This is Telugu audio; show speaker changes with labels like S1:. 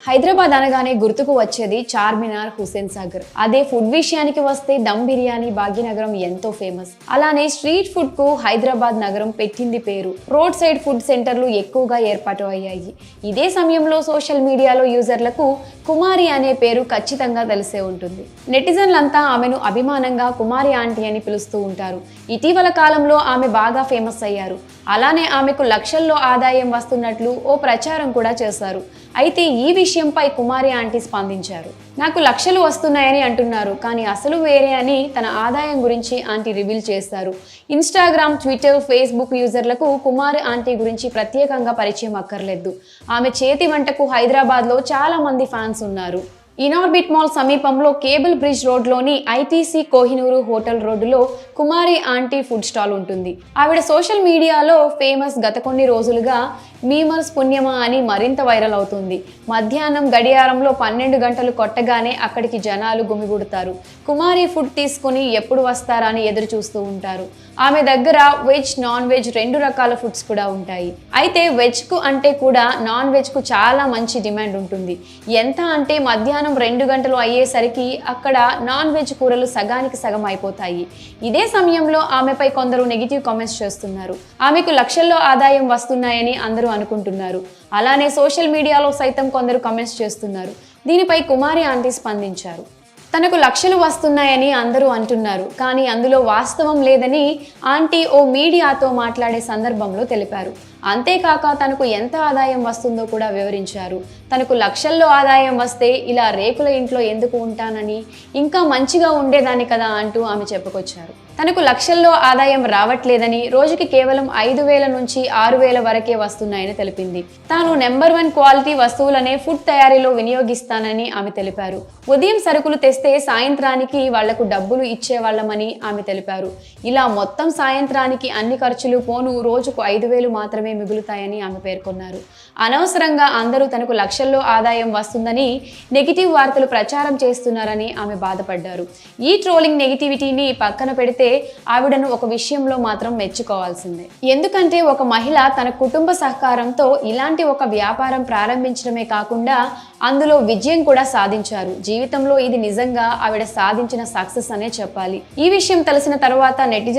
S1: హైదరాబాద్ అనగానే గుర్తుకు వచ్చేది చార్మినార్, హుస్సేన్ సాగర్. అదే ఫుడ్ విషయానికి వస్తే దమ్ బిర్యానీ భాగ్యనగరం ఎంతో ఫేమస్. అలానే స్ట్రీట్ ఫుడ్ కు హైదరాబాద్ నగరం పెట్టింది పేరు. రోడ్ సైడ్ ఫుడ్ సెంటర్లు ఎక్కువగా ఏర్పాటు అయ్యాయి. ఇదే సమయంలో సోషల్ మీడియాలో యూజర్లకు కుమారి అనే పేరు ఖచ్చితంగా తెలిసే ఉంటుంది. నెటిజన్లంతా ఆమెను అభిమానంగా కుమారి ఆంటీ అని పిలుస్తూ ఉంటారు. ఇటీవల కాలంలో ఆమె బాగా ఫేమస్ అయ్యారు. అలానే ఆమెకు లక్షల్లో ఆదాయం వస్తున్నట్లు ఓ ప్రచారం కూడా చేశారు. అయితే ఈ విషయంపై కుమారి ఆంటీ స్పందించారు. నాకు లక్షలు వస్తున్నాయని అంటున్నారు, కానీ అసలు వేరే అని తన ఆదాయం గురించి ఆంటీ రివీల్ చేశారు. ఇన్స్టాగ్రామ్, ట్విట్టర్, ఫేస్బుక్ యూజర్లకు కుమారి ఆంటీ గురించి ప్రత్యేకంగా పరిచయం అక్కర్లేదు. ఆమె చేతి వంటకు హైదరాబాద్లో చాలా మంది ఫ్యాన్స్ ఉన్నారు. ఇనార్బిట్ మాల్ సమీపంలో కేబుల్ బ్రిడ్జ్ రోడ్లోని ఐటీసీ కోహినూరు హోటల్ రోడ్డులో కుమారి ఆంటీ ఫుడ్ స్టాల్ ఉంటుంది. ఆవిడ సోషల్ మీడియాలో ఫేమస్. గత కొన్ని రోజులుగా మీమర్స్ పుణ్యమా అని మరింత వైరల్ అవుతుంది. మధ్యాహ్నం గడియారంలో 12 గంటలు కొట్టగానే అక్కడికి జనాలు గుమిగూడతారు. కుమారి ఫుడ్ తీసుకుని ఎప్పుడు వస్తారా అని ఎదురు చూస్తూ ఉంటారు. ఆమె దగ్గర వెజ్, నాన్ వెజ్ 2 రకాల ఫుడ్స్ కూడా ఉంటాయి. అయితే వెజ్కు అంటే కూడా నాన్ వెజ్కు చాలా మంచి డిమాండ్ ఉంటుంది. ఎంత అంటే మధ్యాహ్నం 2 గంటలు అయ్యేసరికి అక్కడ నాన్ వెజ్ కూరలు సగానికి సగం అయిపోతాయి. ఇదే సమయంలో ఆమెపై కొందరు నెగిటివ్ కామెంట్స్ చేస్తున్నారు. ఆమెకు లక్షల్లో ఆదాయం వస్తున్నాయని అందరూ అనుకుంటున్నారు. అలానే సోషల్ మీడియాలో సైతం కొందరు కామెంట్స్ చేస్తున్నారు. దీనిపై కుమారి ఆంటీ స్పందించారు. తనకు లక్షలు వస్తున్నాయని అందరూ అంటున్నారు, కానీ అందులో వాస్తవం లేదని ఆంటీ ఓ మీడియాతో మాట్లాడే సందర్భంలో తెలిపారు. అంతేకాక తనకు ఎంత ఆదాయం వస్తుందో కూడా వివరించారు. తనకు లక్షల్లో ఆదాయం వస్తే ఇలా రేకుల ఇంట్లో ఎందుకు ఉంటానని, ఇంకా మంచిగా ఉండేదాన్ని కదా అంటూ ఆమె చెప్పుకొచ్చారు. తనకు లక్షల్లో ఆదాయం రావట్లేదని, రోజుకి కేవలం 5,000 నుంచి 6,000 వరకే వస్తున్నాయని తెలిపింది. తాను నెంబర్ 1 క్వాలిటీ వస్తువులనే ఫుడ్ తయారీలో వినియోగిస్తానని ఆమె తెలిపారు. ఉదయం సరుకులు తెస్తే సాయంత్రానికి వాళ్లకు డబ్బులు ఇచ్చేవాళ్లమని ఆమె తెలిపారు. ఇలా మొత్తం సాయంత్రానికి అన్ని ఖర్చులు పోను రోజుకు 5,000 మాత్రమే మిగులుతాయని ఆమె పేర్కొన్నారు. అనవసరంగా అందరూ తనకు లక్షల్లో ఆదాయం వస్తుందని నెగిటివ్ వార్తలు ప్రచారం చేస్తున్నారని ఆమె బాధపడ్డారు. ఈ ట్రోలింగ్ నెగిటివిటీని పక్కన పెడితే ఆవిడను ఒక విషయంలో మాత్రం మెచ్చుకోవాల్సిందే. ఎందుకంటే ఒక మహిళ తన కుటుంబ సహకారంతో ఇలాంటి ఒక వ్యాపారం ప్రారంభించడమే కాకుండా అందులో విజయం కూడా సాధించారు. జీవితంలో ఇది నిజంగా ఆవిడ సాధించిన సక్సెస్ అనే చెప్పాలి. ఈ విషయం తెలిసిన తర్వాత నెటిజన్